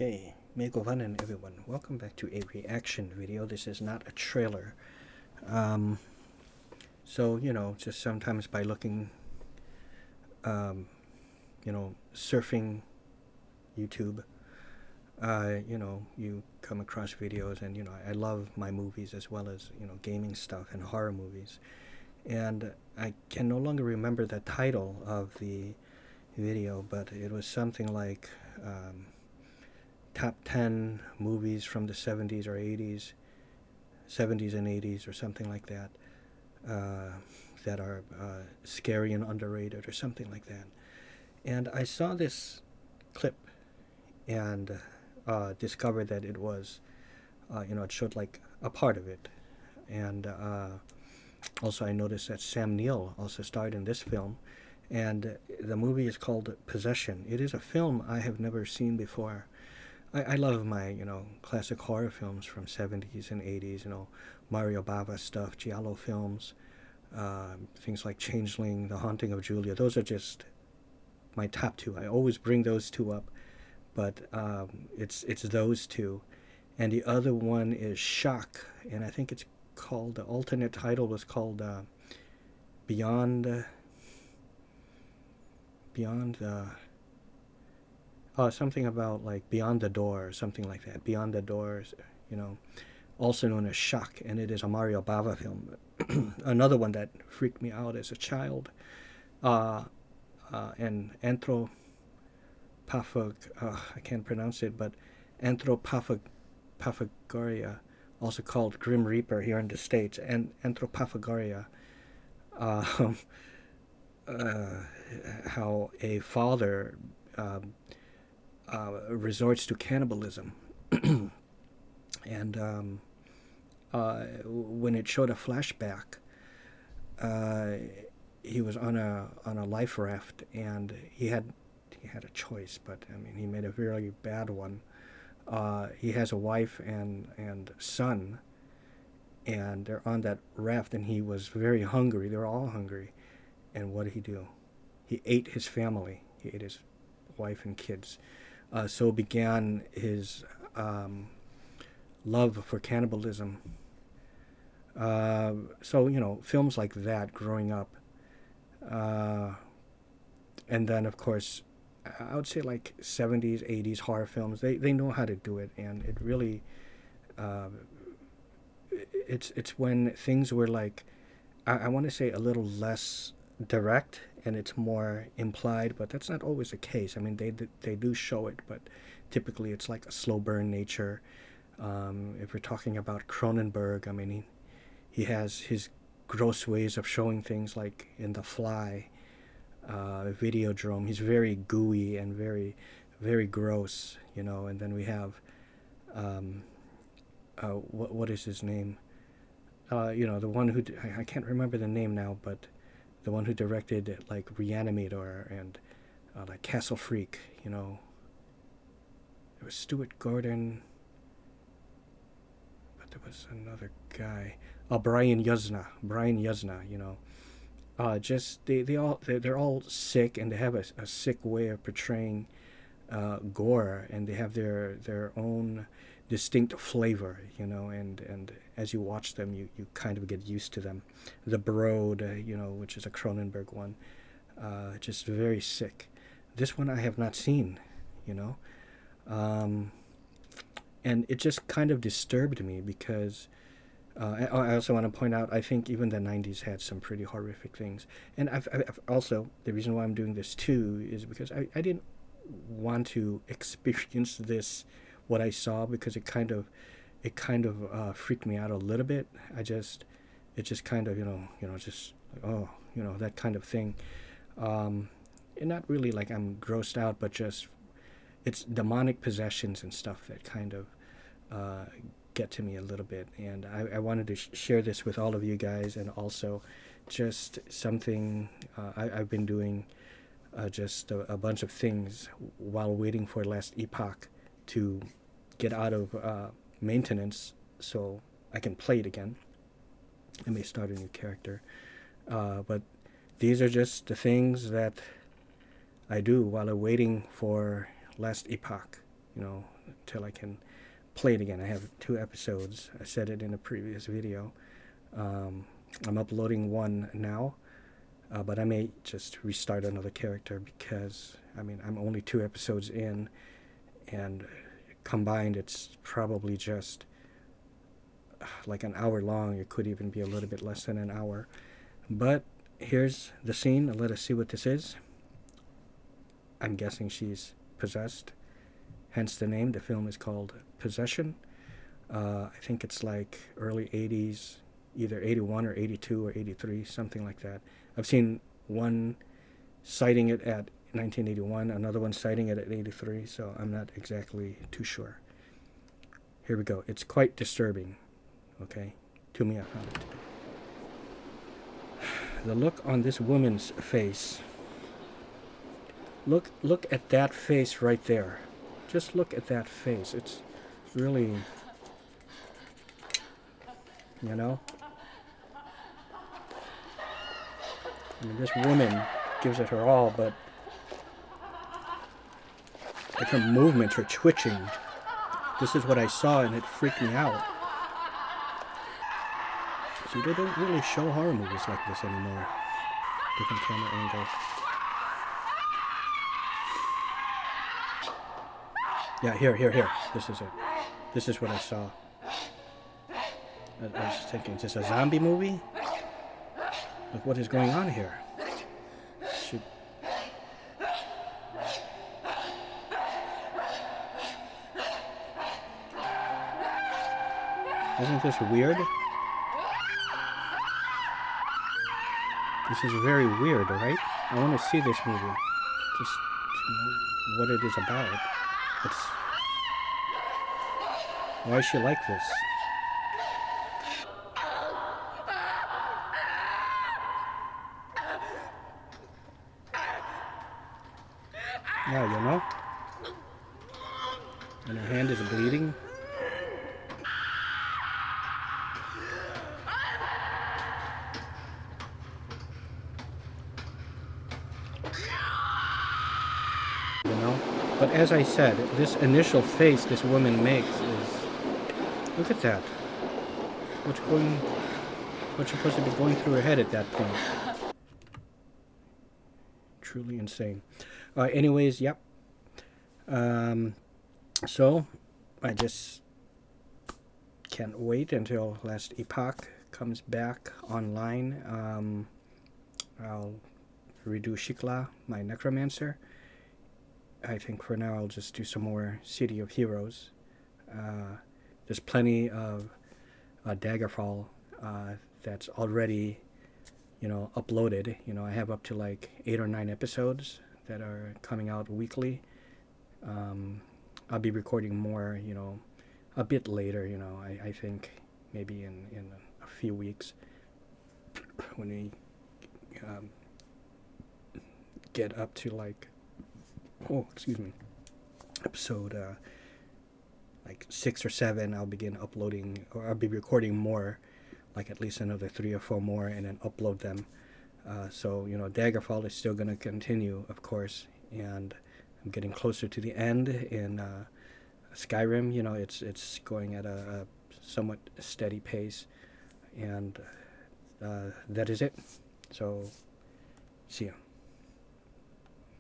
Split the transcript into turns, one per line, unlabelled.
Okay, Megovanen everyone. Welcome back to a reaction video. This is not a trailer. Just sometimes by looking, surfing YouTube, you come across videos, and I love my movies as well as gaming stuff and horror movies. And I can no longer remember the title of the video, but it was something like top 10 movies from the 70s or 80s, 70s and 80s or something like that, that are scary and underrated or something like that. And I saw this clip and discovered that it was, it showed like a part of it. And also I noticed that Sam Neill also starred in this film. And the movie is called Possession. It is a film I have never seen before. I love my, classic horror films from 70s and 80s, Mario Bava stuff, Giallo films, things like Changeling, The Haunting of Julia. Those are just my top two. I always bring those two up, but it's those two. And the other one is Shock, and I think it's called, the alternate title was called Beyond something about like Beyond the Door or something like that. Beyond the Doors, also known as Shock, and it is a Mario Bava film. Another one that freaked me out as a child, and I can't pronounce it, but Anthropophagoria, also called Grim Reaper here in the States, and Anthropophagoria, how a father resorts to cannibalism. And when it showed a flashback, he was on a life raft, and he had a choice, but I mean he made a very bad one. He has a wife and son, and they're on that raft, and he was very hungry. They were all hungry, and what did he do? He ate his family. He ate his wife and kids. So began his love for cannibalism. Films like that growing up. And then, of course, I would say like 70s, 80s horror films. They know how to do it, and it really, it's when things were like, I want to say a little less direct, and it's more implied, but that's not always the case. I mean, they do show it, but typically it's like a slow burn nature. If we're talking about Cronenberg, I mean, he has his gross ways of showing things, like in The Fly, Videodrome. He's very gooey and very, very gross, and then we have, what is his name? The one who, I can't remember the name now, but the one who directed like Reanimator and like Castle Freak, It was Stuart Gordon, but there was another guy, Brian Yuzna, just they're all sick, and they have a sick way of portraying gore, and they have their own distinct flavor, and as you watch them, you kind of get used to them. The Brood, which is a Cronenberg one, just very sick. This one I have not seen, and it just kind of disturbed me because I also want to point out, I think even the 90s had some pretty horrific things. And I've also, the reason why I'm doing this too is because I didn't want to experience this, what I saw, because it kind of freaked me out a little bit. It just kind of, just like, oh, that kind of thing. And not really like I'm grossed out, but just it's demonic possessions and stuff that kind of get to me a little bit. And I wanted to share this with all of you guys, and also just something I've been doing, just a bunch of things while waiting for Last Epoch to get out of maintenance so I can play it again. I may start a new character, but these are just the things that I do while I'm waiting for Last Epoch, until I can play it again. I have 2 episodes. I said it in a previous video. I'm uploading one now, but I may just restart another character because, I mean, I'm only 2 episodes in, and combined it's probably just like an hour long. It could even be a little bit less than an hour. But here's the scene. Let us see what this is. I'm guessing she's possessed, hence the name. The film is called Possession. I think it's like early 80s, either 81 or 82 or 83, something like that. I've seen one citing it at 1981, another one citing it at 83, so I'm not exactly too sure. Here we go. It's quite disturbing, okay? To me, I found it to be. The look on this woman's face. Look at that face right there. Just look at that face. It's really, you know? I mean, this woman gives it her all, but like her movements are twitching. This is what I saw, and it freaked me out. See, they don't really show horror movies like this anymore. Different camera angles. Yeah, here. This is it. This is what I saw. I was thinking, is this a zombie movie? Like, what is going on here? Isn't this weird? This is very weird, right? I want to see this movie. Just to know what it is about. Why is she like this? Yeah, you know? And her hand is bleeding. You know? But as I said, this initial face this woman makes is... Look at that. What's supposed to be going through her head at that point? Truly insane. Anyways, yep. So, I just can't wait until Last Epoch comes back online. I'll redo Shikla, my necromancer. I think for now I'll just do some more City of Heroes. There's plenty of Daggerfall that's already, you know, uploaded. You know, I have up to like 8 or 9 episodes that are coming out weekly. I'll be recording more, you know, a bit later, you know, I think maybe in a few weeks when we get up to like, episode like 6 or 7, I'll begin uploading, or I'll be recording more, like at least another 3 or 4 more, and then upload them. So, you know, Daggerfall is still going to continue, of course, and I'm getting closer to the end in Skyrim. You know, it's going at a somewhat steady pace, and that is it. So, see ya.